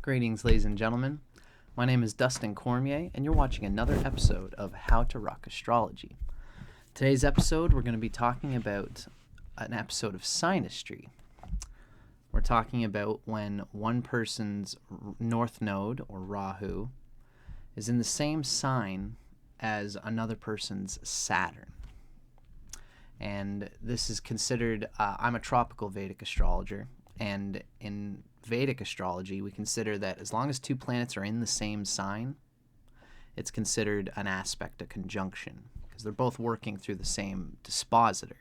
Greetings, ladies and gentlemen. My name is Dustin Cormier, and you're watching another episode of How to Rock Astrology. Today's episode, we're going to be talking about an episode of Synastry. We're talking about when one person's north node, or Rahu, is in the same sign as another person's Saturn. And this is considered, I'm a tropical Vedic astrologer, and in Vedic astrology, we consider that as long as two planets are in the same sign, it's considered an aspect, a conjunction, because they're both working through the same dispositor.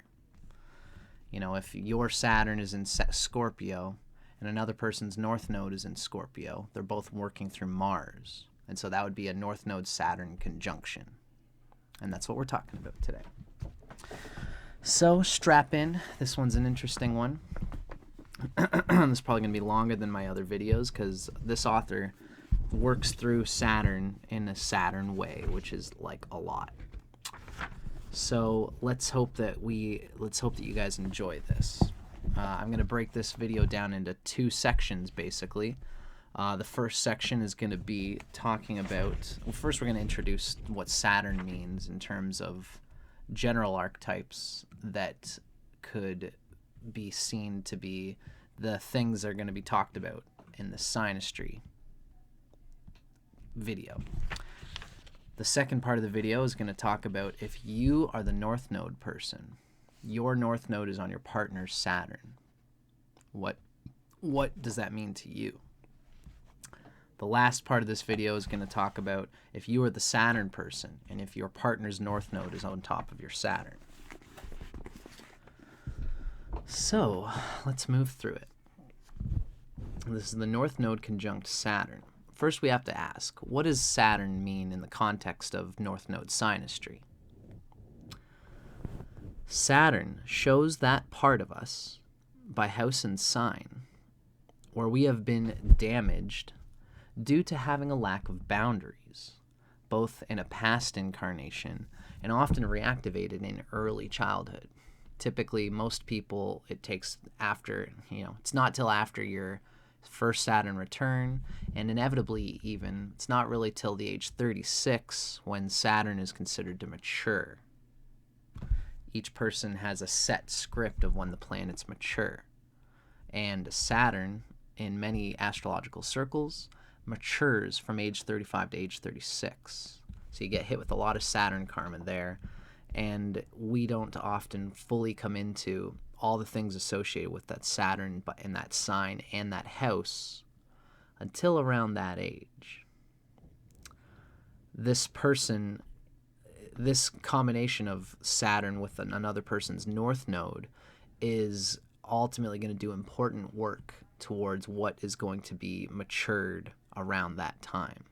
You know, if your Saturn is in Scorpio and another person's north node is in Scorpio, they're both working through Mars. And so that would be a north node Saturn conjunction. And that's what we're talking about today. So strap in. This one's an interesting one. This is probably going to be longer than my other videos because this author works through Saturn in a Saturn way, which is like a lot. So let's hope that you guys enjoy this. I'm going to break this video down into two sections, basically. The first section is going to be talking about, well, first we're going to introduce what Saturn means in terms of general archetypes that could be seen to be the things that are going to be talked about in the Synastry video. The second part of the video is going to talk about if you are the north node person, your north node is on your partner's Saturn. What does that mean to you? The last part of this video is going to talk about if you are the Saturn person and if your partner's north node is on top of your Saturn. So let's move through it. This is the north node conjunct Saturn. First we have to ask, what does Saturn mean in the context of north node synastry? Saturn shows that part of us by house and sign where we have been damaged due to having a lack of boundaries, both in a past incarnation and often reactivated in early childhood. Typically, most people, it takes after, it's not till after your first Saturn return, and inevitably even, it's not really till the age 36 when Saturn is considered to mature. Each person has a set script of when the planets mature. And Saturn, in many astrological circles, matures from age 35 to age 36. So you get hit with a lot of Saturn karma there, and we don't often fully come into all the things associated with that Saturn and that sign and that house until around that age. This combination of Saturn with another person's north node is ultimately going to do important work towards what is going to be matured around that time.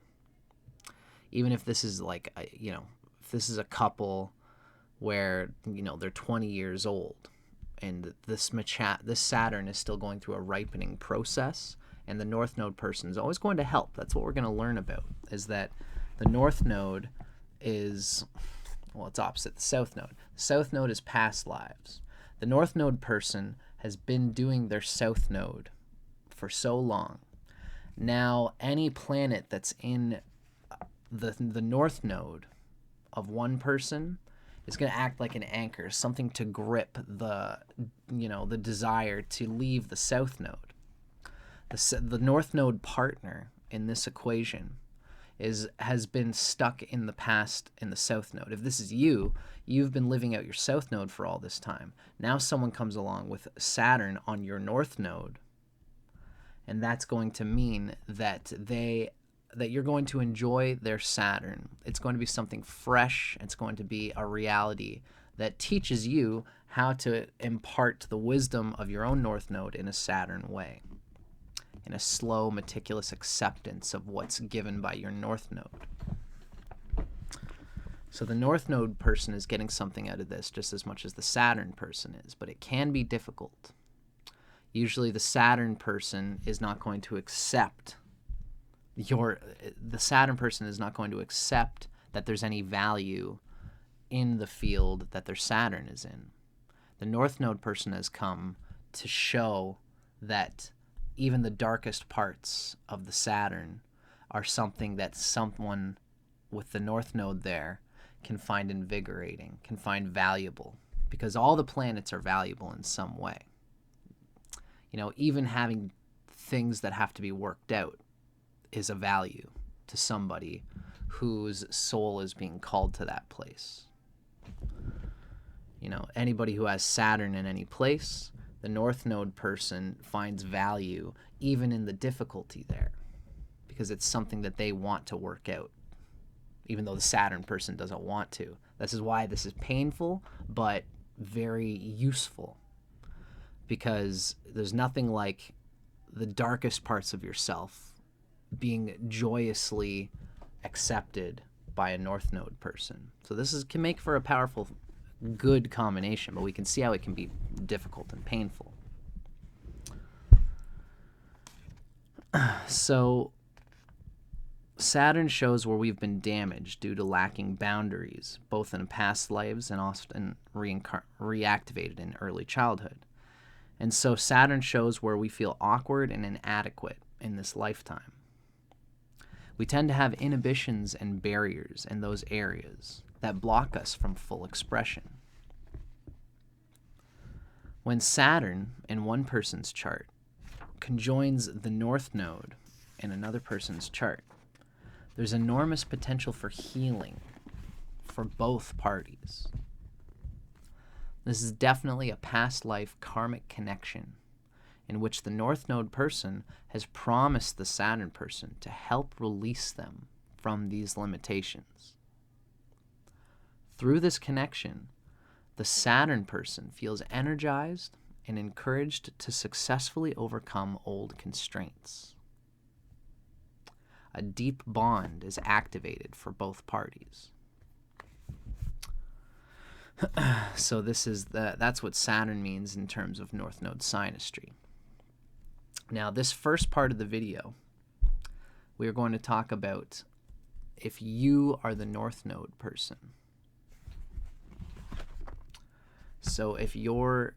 Even if this is like, if this is a couple where, they're 20 years old and this Saturn is still going through a ripening process, and the north node person is always going to help. That's what we're going to learn about, is that the north node is, it's opposite the south node. The south node is past lives. The north node person has been doing their south node for so long. Now, any planet that's in the north node of one person is going to act like an anchor, something to grip the desire to leave the south node. The north node partner in this equation has been stuck in the past in the south node. If this is you've been living out your south node for all this time. Now someone comes along with Saturn on your north node, and that's going to mean that you're going to enjoy their Saturn. It's going to be something fresh. It's going to be a reality that teaches you how to impart the wisdom of your own north node in a Saturn way, in a slow, meticulous acceptance of what's given by your north node. So the north node person is getting something out of this just as much as the Saturn person is, but it can be difficult. Usually the Saturn person is not going to accept the Saturn person is not going to accept that there's any value in the field that their Saturn is in. The North Node person has come to show that even the darkest parts of the Saturn are something that someone with the North Node there can find invigorating, can find valuable, because all the planets are valuable in some way. You know, even having things that have to be worked out is a value to somebody whose soul is being called to that place. You know, anybody who has Saturn in any place, the North Node person finds value even in the difficulty there, because it's something that they want to work out, even though the Saturn person doesn't want to. This is why this is painful, but very useful, because there's nothing like the darkest parts of yourself being joyously accepted by a North Node person. So this can make for a powerful, good combination, but we can see how it can be difficult and painful. So Saturn shows where we've been damaged due to lacking boundaries, both in past lives and often reactivated in early childhood. And so Saturn shows where we feel awkward and inadequate in this lifetime. We tend to have inhibitions and barriers in those areas that block us from full expression. When Saturn in one person's chart conjoins the North Node in another person's chart, there's enormous potential for healing for both parties. This is definitely a past life karmic connection in which the North Node person has promised the Saturn person to help release them from these limitations. Through this connection, the Saturn person feels energized and encouraged to successfully overcome old constraints. A deep bond is activated for both parties. So that's what Saturn means in terms of North Node synastry. Now, this first part of the video, we are going to talk about if you are the North Node person. So if you're,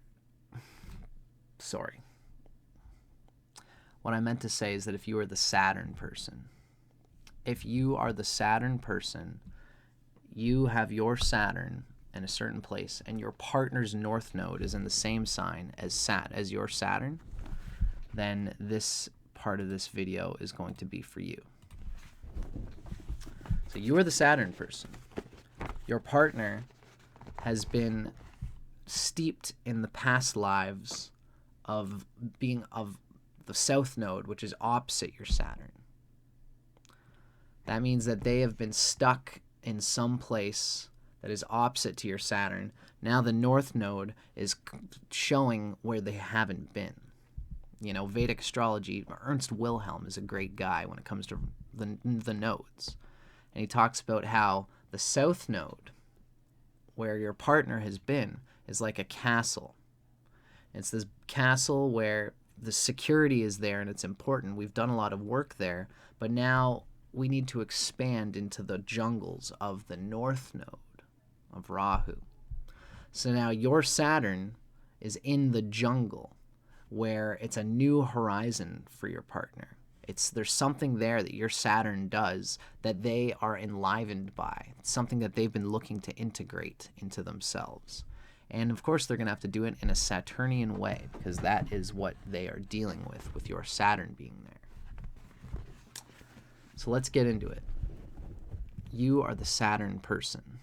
what I meant to say is that if you are the Saturn person, if you are the Saturn person, you have your Saturn in a certain place, and your partner's North Node is in the same sign as your Saturn, then this part of this video is going to be for you. So you are the Saturn person. Your partner has been steeped in the past lives of being of the South Node, which is opposite your Saturn. That means that they have been stuck in some place that is opposite to your Saturn. Now the North Node is showing where they haven't been. You know, Vedic astrology, Ernst Wilhelm is a great guy when it comes to the nodes. And he talks about how the South Node, where your partner has been, is like a castle. It's this castle where the security is there and it's important. We've done a lot of work there, but now we need to expand into the jungles of the North Node of Rahu. So now your Saturn is in the jungle where it's a new horizon for your partner. There's something there that your Saturn does that they are enlivened by. It's something that they've been looking to integrate into themselves. And of course they're going to have to do it in a Saturnian way, because that is what they are dealing with your Saturn being there. So let's get into it. You are the Saturn person.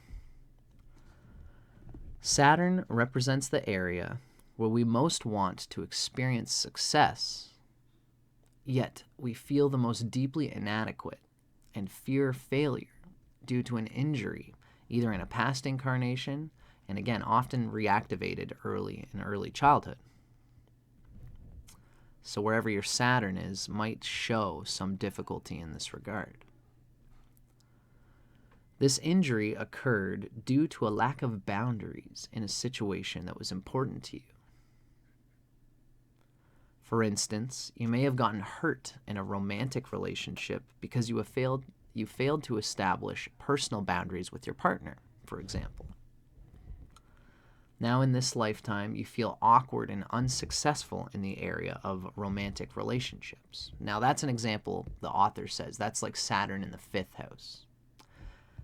Saturn represents the area where we most want to experience success, yet we feel the most deeply inadequate and fear failure due to an injury, either in a past incarnation, and again, often reactivated in early childhood. So wherever your Saturn is might show some difficulty in this regard. This injury occurred due to a lack of boundaries in a situation that was important to you. For instance, you may have gotten hurt in a romantic relationship because you failed to establish personal boundaries with your partner, for example. Now in this lifetime, you feel awkward and unsuccessful in the area of romantic relationships. Now that's an example the author says. That's like Saturn in the 5th house.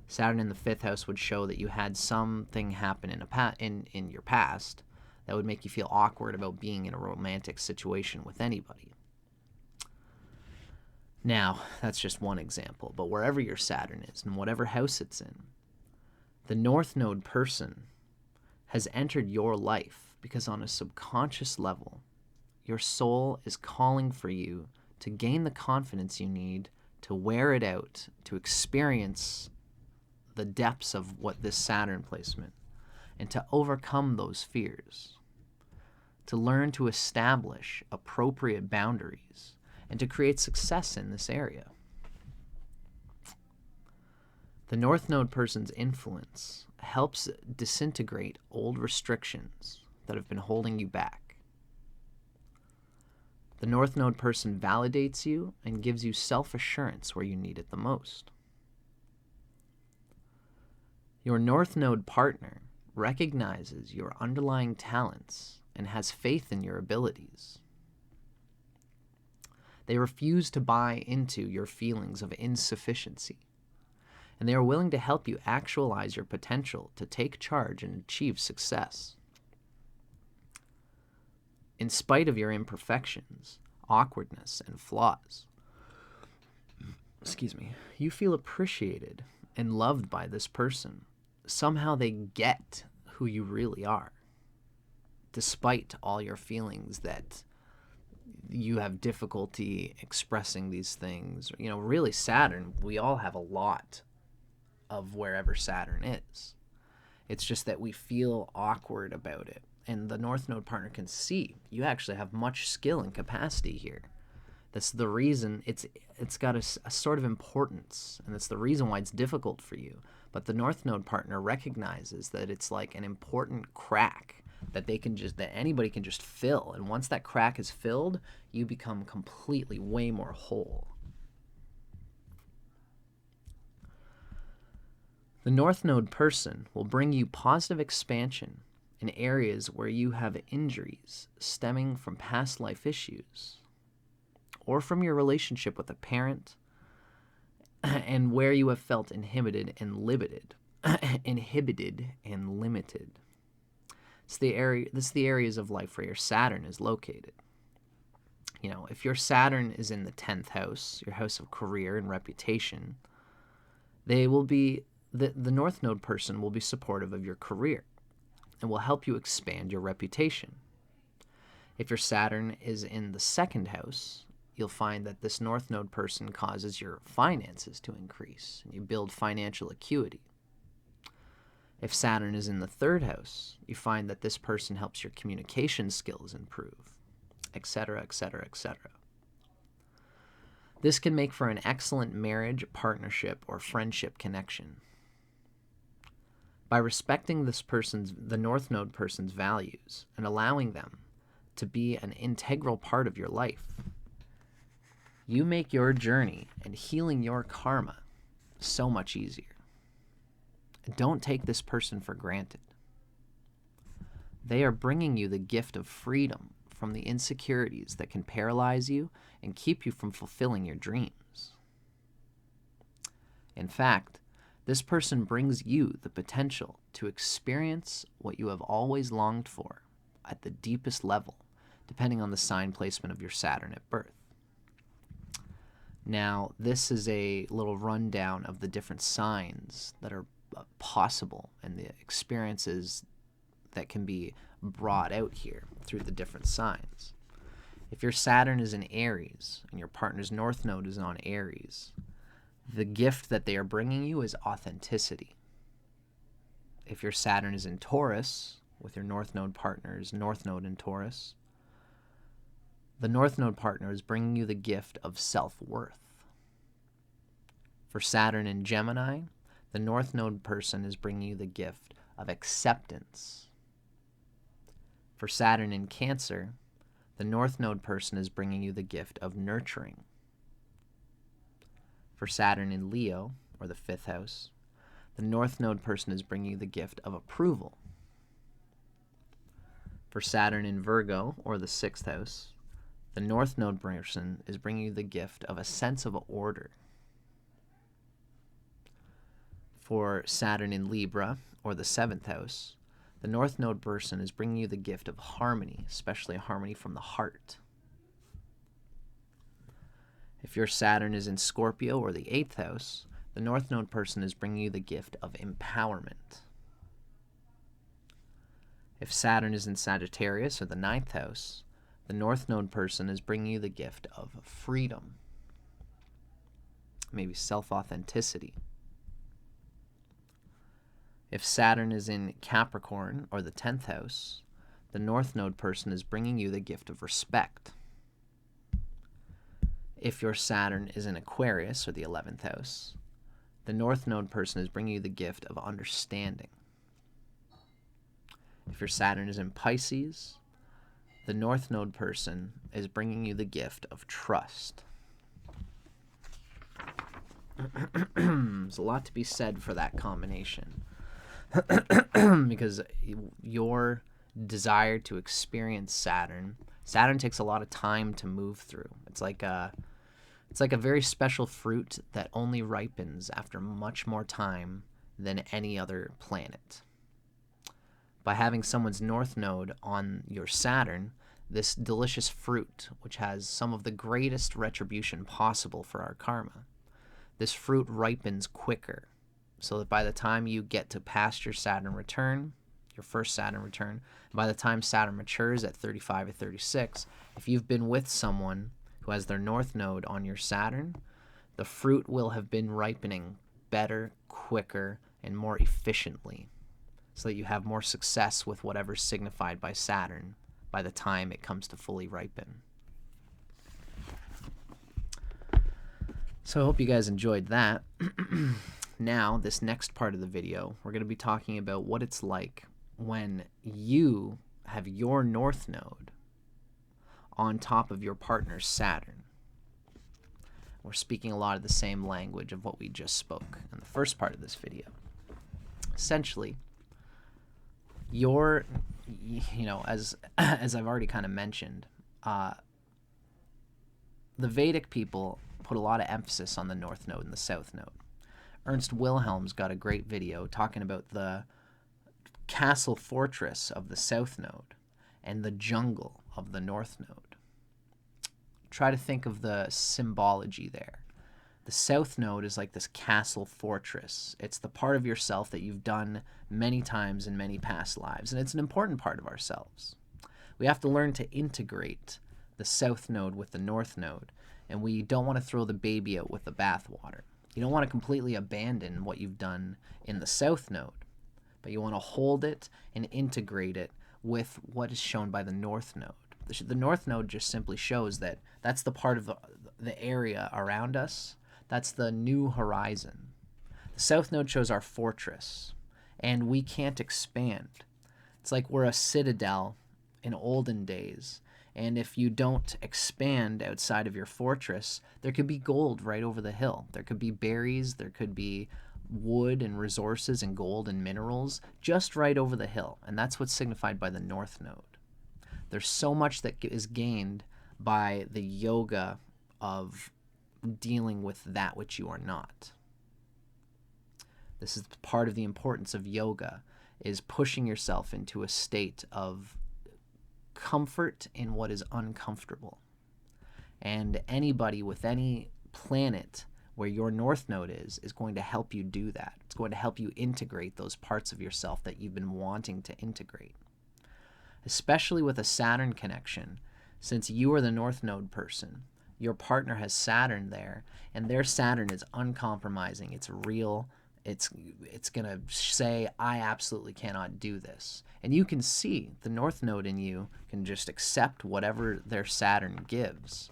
Saturn in the 5th house would show that you had something happen in your past that would make you feel awkward about being in a romantic situation with anybody. Now, that's just one example, but wherever your Saturn is and whatever house it's in, the North Node person has entered your life because on a subconscious level, your soul is calling for you to gain the confidence you need to wear it out, to experience the depths of what this Saturn placement, and to overcome those fears, to learn to establish appropriate boundaries, and to create success in this area. The North Node person's influence helps disintegrate old restrictions that have been holding you back. The North Node person validates you and gives you self-assurance where you need it the most. Your North Node partner recognizes your underlying talents and has faith in your abilities. They refuse to buy into your feelings of insufficiency, and they are willing to help you actualize your potential to take charge and achieve success. In spite of your imperfections, awkwardness, and flaws, you feel appreciated and loved by this person. Somehow they get who you really are, despite all your feelings that you have difficulty expressing these things. You know, really Saturn, we all have a lot of wherever Saturn is. It's just that we feel awkward about it. And the North Node partner can see you actually have much skill and capacity here. That's the reason it's got a sort of importance, and that's the reason why it's difficult for you. But the North Node partner recognizes that it's like an important crack that anybody can just fill. And once that crack is filled, you become completely way more whole. The North Node person will bring you positive expansion in areas where you have injuries stemming from past life issues or from your relationship with a parent, and where you have felt inhibited and limited. This is the areas of life where your Saturn is located. You know, if your Saturn is in the 10th house, your house of career and reputation, the North Node person will be supportive of your career and will help you expand your reputation. If your Saturn is in the 2nd house, you'll find that this North Node person causes your finances to increase and you build financial acuity. If Saturn is in the 3rd house, you find that this person helps your communication skills improve, etc., etc., etc. This can make for an excellent marriage, partnership, or friendship connection. By respecting the North Node person's values and allowing them to be an integral part of your life, you make your journey and healing your karma so much easier. Don't take this person for granted. They are bringing you the gift of freedom from the insecurities that can paralyze you and keep you from fulfilling your dreams. In fact, this person brings you the potential to experience what you have always longed for at the deepest level, depending on the sign placement of your Saturn at birth. Now, this is a little rundown of the different signs that are possible and the experiences that can be brought out here through the different signs. If your Saturn is in Aries and your partner's North Node is on Aries, the gift that they are bringing you is authenticity. If your Saturn is in Taurus with your North Node partner's North Node in Taurus, the North Node partner is bringing you the gift of self-worth. For Saturn in Gemini, the North Node person is bringing you the gift of acceptance. For Saturn in Cancer, the North Node person is bringing you the gift of nurturing. For Saturn in Leo, or the 5th house, the North Node person is bringing you the gift of approval. For Saturn in Virgo, or the 6th house, the North Node person is bringing you the gift of a sense of order. For Saturn in Libra, or the 7th house, the North Node person is bringing you the gift of harmony, especially harmony from the heart. If your Saturn is in Scorpio, or the 8th house, the North Node person is bringing you the gift of empowerment. If Saturn is in Sagittarius, or the 9th house, the North Node person is bringing you the gift of freedom, maybe self-authenticity. If Saturn is in Capricorn, or the 10th house, the North Node person is bringing you the gift of respect. If your Saturn is in Aquarius, or the 11th house, the North Node person is bringing you the gift of understanding. If your Saturn is in Pisces, the North Node person is bringing you the gift of trust. There's a lot to be said for that combination. Because your desire to experience Saturn takes a lot of time to move through. It's like a very special fruit that only ripens after much more time than any other planet. By having someone's North Node on your Saturn, this delicious fruit, which has some of the greatest retribution possible for our karma, this fruit ripens quicker, so that by the time you get to past your Saturn return, your first Saturn return, by the time Saturn matures at 35 or 36, if you've been with someone who has their North Node on your Saturn, the fruit will have been ripening better, quicker, and more efficiently, so that you have more success with whatever's signified by Saturn by the time it comes to fully ripen. So I hope you guys enjoyed that. Now, this next part of the video, we're going to be talking about what it's like when you have your North Node on top of your partner's Saturn. We're speaking a lot of the same language of what we just spoke in the first part of this video. Essentially, as I've already kind of mentioned, the Vedic people put a lot of emphasis on the North Node and the South Node. Ernst Wilhelm's got a great video talking about the castle fortress of the South Node and the jungle of the North Node. Try to think of the symbology there. The South Node is like this castle fortress. It's the part of yourself that you've done many times in many past lives, and it's an important part of ourselves. We have to learn to integrate the South Node with the North Node, and we don't want to throw the baby out with the bathwater. You don't want to completely abandon what you've done in the South Node, but you want to hold it and integrate it with what is shown by the North Node. The North Node just simply shows that that's the part of the area around us. That's the new horizon. The South Node shows our fortress, and we can't expand. It's like we're a citadel in olden days, and if you don't expand outside of your fortress, there could be gold right over the hill. There could be berries, there could be wood and resources and gold and minerals just right over the hill, and that's what's signified by the North Node. There's so much that is gained by the yoga of dealing with that which you are not. This is part of the importance of yoga, is pushing yourself into a state of comfort in what is uncomfortable. And anybody with any planet where your North Node is going to help you do that. It's going to help you integrate those parts of yourself that you've been wanting to integrate. Especially with a Saturn connection, since you are the North Node person, your partner has Saturn there, and their Saturn is uncompromising. It's real. It's going to say, I absolutely cannot do this. And you can see the North Node in you can just accept whatever their Saturn gives.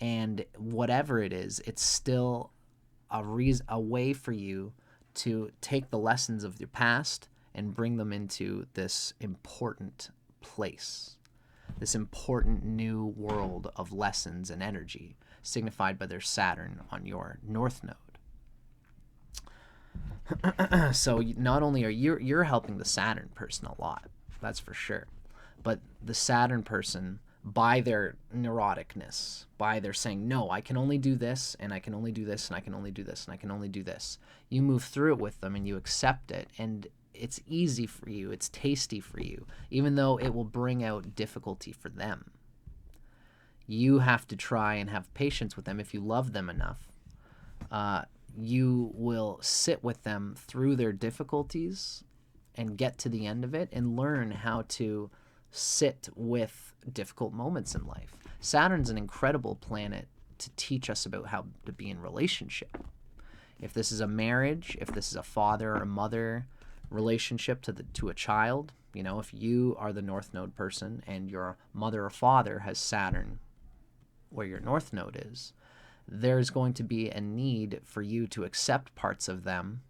And whatever it is, it's still a way for you to take the lessons of your past and bring them into this important place. This important new world of lessons and energy signified by their Saturn on your North Node. So not only are you're helping the Saturn person a lot, that's for sure, But the Saturn person, by their neuroticness, by their saying, no, I can only do this, and I can only do this, and I can only do this, and I can only do this, you move through it with them and you accept it, and it's easy for you, it's tasty for you, even though it will bring out difficulty for them. You have to try and have patience with them. If you love them enough, you will sit with them through their difficulties and get to the end of it and learn how to sit with difficult moments in life. Saturn's an incredible planet to teach us about how to be in relationship. If this is a marriage, if this is a father or a mother relationship to a child, you know, if you are the North Node person and your mother or father has Saturn where your North Node is, there's going to be a need for you to accept parts of them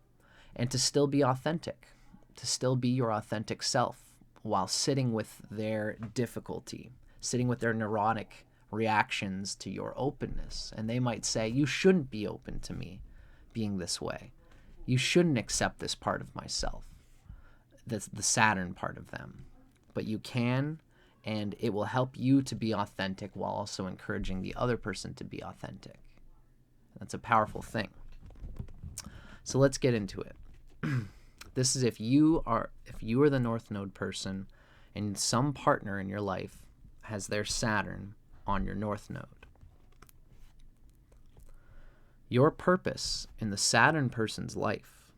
and to still be authentic, to still be your authentic self while sitting with their difficulty, sitting with their neurotic reactions to your openness. And they might say, you shouldn't be open to me being this way. You shouldn't accept this part of myself. That's the Saturn part of them. But you can, and it will help you to be authentic while also encouraging the other person to be authentic. That's a powerful thing. So let's get into it. This is if you are the North Node person and some partner in your life has their Saturn on your North Node. Your purpose in the Saturn person's life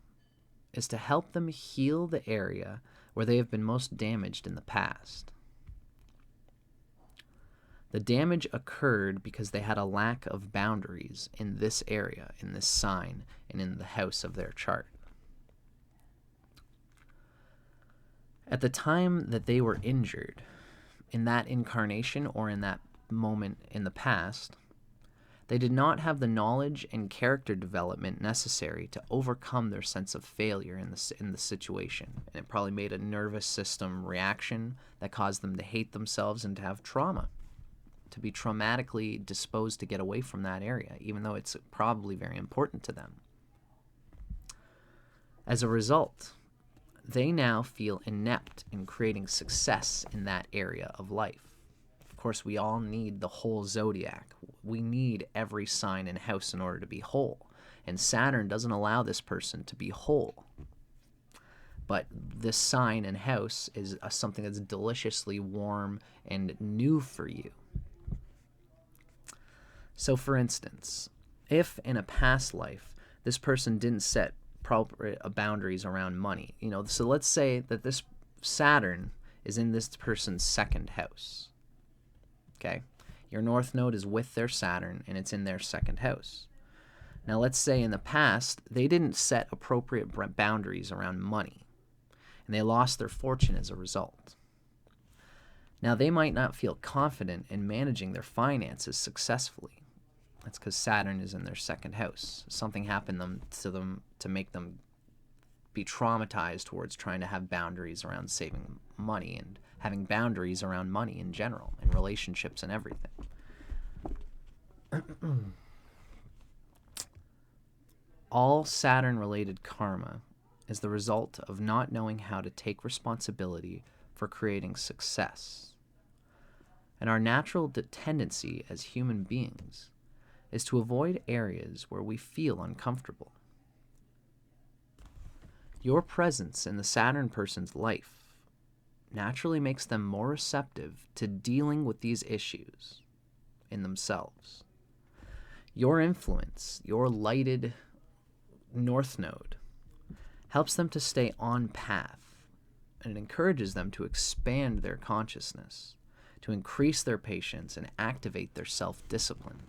is to help them heal the area where they have been most damaged in the past. The damage occurred because they had a lack of boundaries in this area, in this sign, and in the house of their chart. At the time that they were injured, in that incarnation or in that moment in the past, they did not have the knowledge and character development necessary to overcome their sense of failure in the situation. And it probably made a nervous system reaction that caused them to hate themselves and to have trauma, to be traumatically disposed to get away from that area, even though it's probably very important to them. As a result, they now feel inept in creating success in that area of life. Of course, we all need the whole zodiac. We need every sign and house in order to be whole. And Saturn doesn't allow this person to be whole. But this sign and house is something that's deliciously warm and new for you. So for instance, if in a past life this person didn't set proper boundaries around money, so let's say that this Saturn is in this person's second house. Okay, your North Node is with their Saturn and it's in their second house. Now let's say in the past they didn't set appropriate boundaries around money and they lost their fortune as a result. Now they might not feel confident in managing their finances successfully. That's because Saturn is in their second house. Something happened to them to make them be traumatized towards trying to have boundaries around saving money and having boundaries around money in general and relationships and everything. All Saturn-related karma is the result of not knowing how to take responsibility for creating success. And our natural tendency as human beings is to avoid areas where we feel uncomfortable. Your presence in the Saturn person's life naturally makes them more receptive to dealing with these issues in themselves. Your influence, your lighted North Node, helps them to stay on path, and it encourages them to expand their consciousness, to increase their patience and activate their self-discipline.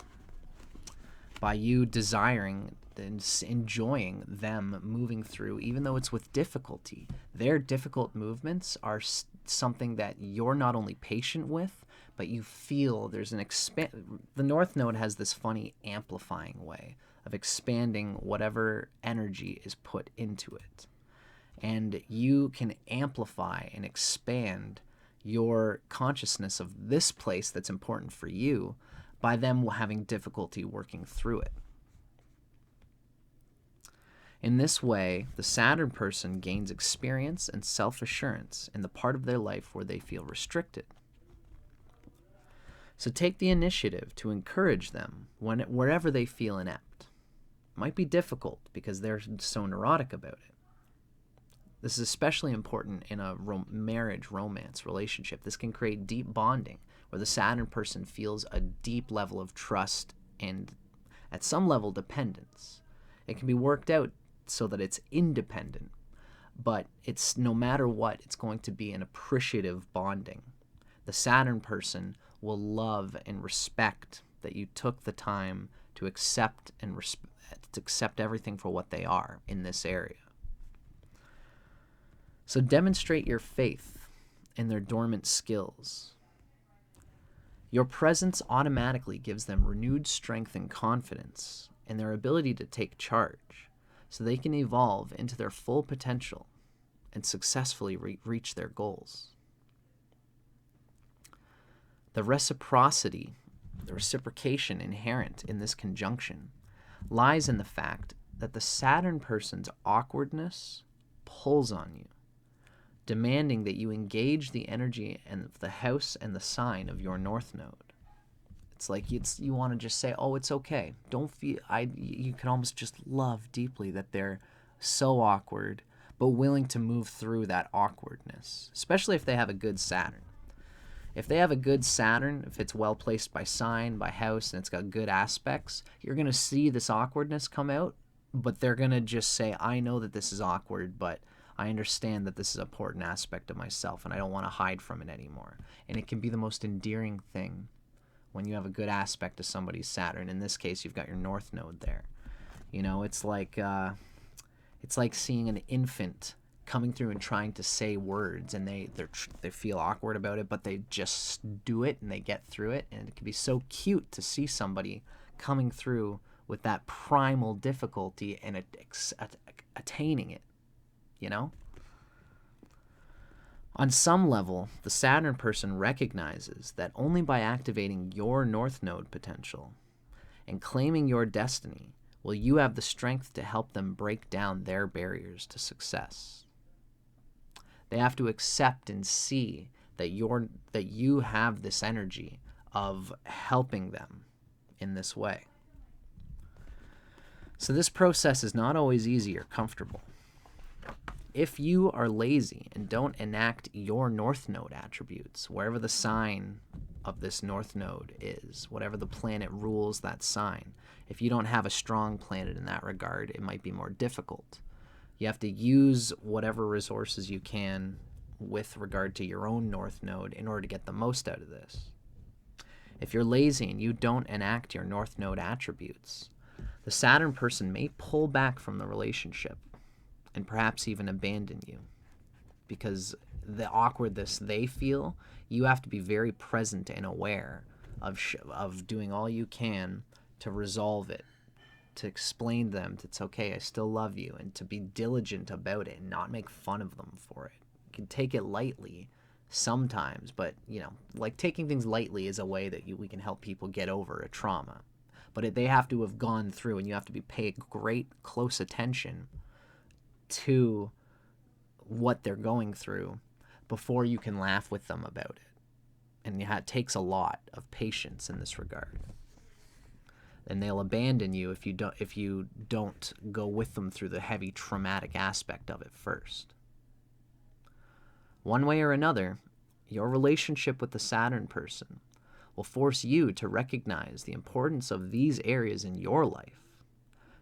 By you desiring and enjoying them moving through, even though it's with difficulty. Their difficult movements are something that you're not only patient with, but you feel there's an the North Node has this funny amplifying way of expanding whatever energy is put into it. And you can amplify and expand your consciousness of this place that's important for you by them having difficulty working through it. In this way, the Saturn person gains experience and self-assurance in the part of their life where they feel restricted. So take the initiative to encourage them wherever they feel inept. It might be difficult because they're so neurotic about it. This is especially important in a marriage, romance, relationship. This can create deep bonding where the Saturn person feels a deep level of trust and, at some level, dependence. It can be worked out so that it's independent, but it's no matter what, it's going to be an appreciative bonding. The Saturn person will love and respect that you took the time to accept and accept everything for what they are in this area. So demonstrate your faith in their dormant skills. Your presence automatically gives them renewed strength and confidence in their ability to take charge, so they can evolve into their full potential and successfully reach their goals. The reciprocity, the reciprocation inherent in this conjunction lies in the fact that the Saturn person's awkwardness pulls on you, demanding that you engage the energy and the house and the sign of your North Node. It's like you want to just say, oh, it's okay. Don't feel, you can almost just love deeply that they're so awkward, but willing to move through that awkwardness, especially if they have a good Saturn. If they have a good Saturn, if it's well placed by sign, by house, and it's got good aspects, you're going to see this awkwardness come out, but they're going to just say, I know that this is awkward, but I understand that this is an important aspect of myself, and I don't want to hide from it anymore. And it can be the most endearing thing when you have a good aspect of somebody's Saturn. In this case, you've got your North Node there. You know, it's like seeing an infant coming through and trying to say words, and they feel awkward about it, but they just do it and they get through it. And it can be so cute to see somebody coming through with that primal difficulty and attaining it, you know? On some level, the Saturn person recognizes that only by activating your North Node potential and claiming your destiny will you have the strength to help them break down their barriers to success. They have to accept and see that you have this energy of helping them in this way. So this process is not always easy or comfortable. If you are lazy and don't enact your North Node attributes, wherever the sign of this North Node is, whatever the planet rules that sign, if you don't have a strong planet in that regard, it might be more difficult. You have to use whatever resources you can with regard to your own North Node in order to get the most out of this. If you're lazy and you don't enact your North Node attributes, the Saturn person may pull back from the relationship and perhaps even abandon you, because the awkwardness they feel, you have to be very present and aware of doing all you can to resolve it, to explain to them that it's okay, I still love you, and to be diligent about it and not make fun of them for it. You can take it lightly sometimes, but, you know, like taking things lightly is a way that we can help people get over a trauma. But they have to have gone through, and you have to be paying great, close attention to what they're going through before you can laugh with them about it. And it takes a lot of patience in this regard. And they'll abandon you if you don't go with them through the heavy traumatic aspect of it first. One way or another, your relationship with the Saturn person will force you to recognize the importance of these areas in your life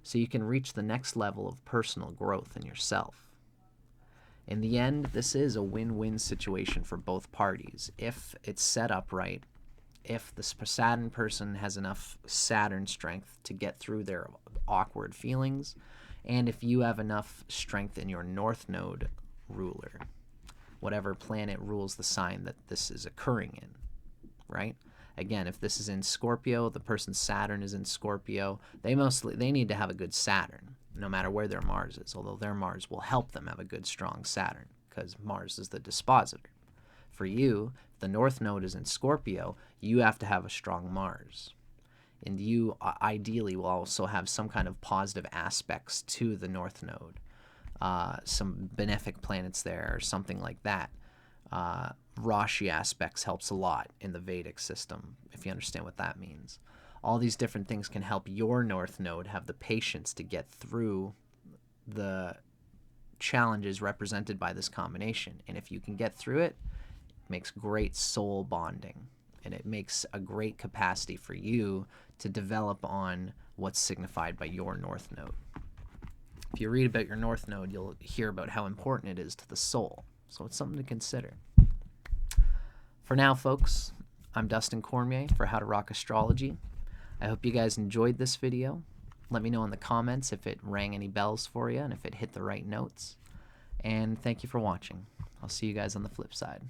so you can reach the next level of personal growth in yourself. In the end, this is a win-win situation for both parties if it's set up right, if the Saturn person has enough Saturn strength to get through their awkward feelings, and if you have enough strength in your North Node ruler, whatever planet rules the sign that this is occurring in, right? Again, if this is in Scorpio, the person's Saturn is in Scorpio, they need to have a good Saturn, no matter where their Mars is, although their Mars will help them have a good, strong Saturn, because Mars is the dispositor. For you, if the North Node is in Scorpio, you have to have a strong Mars. And you ideally will also have some kind of positive aspects to the North Node, some benefic planets there or something like that. Rashi aspects helps a lot in the Vedic system, if you understand what that means. All these different things can help your North Node have the patience to get through the challenges represented by this combination. And if you can get through it, it makes great soul bonding, and it makes a great capacity for you to develop on what's signified by your North Node. If you read about your North Node, you'll hear about how important it is to the soul. So it's something to consider. For now, folks, I'm Dustin Cormier for How to Rock Astrology. I hope you guys enjoyed this video. Let me know in the comments if it rang any bells for you and if it hit the right notes. And thank you for watching. I'll see you guys on the flip side.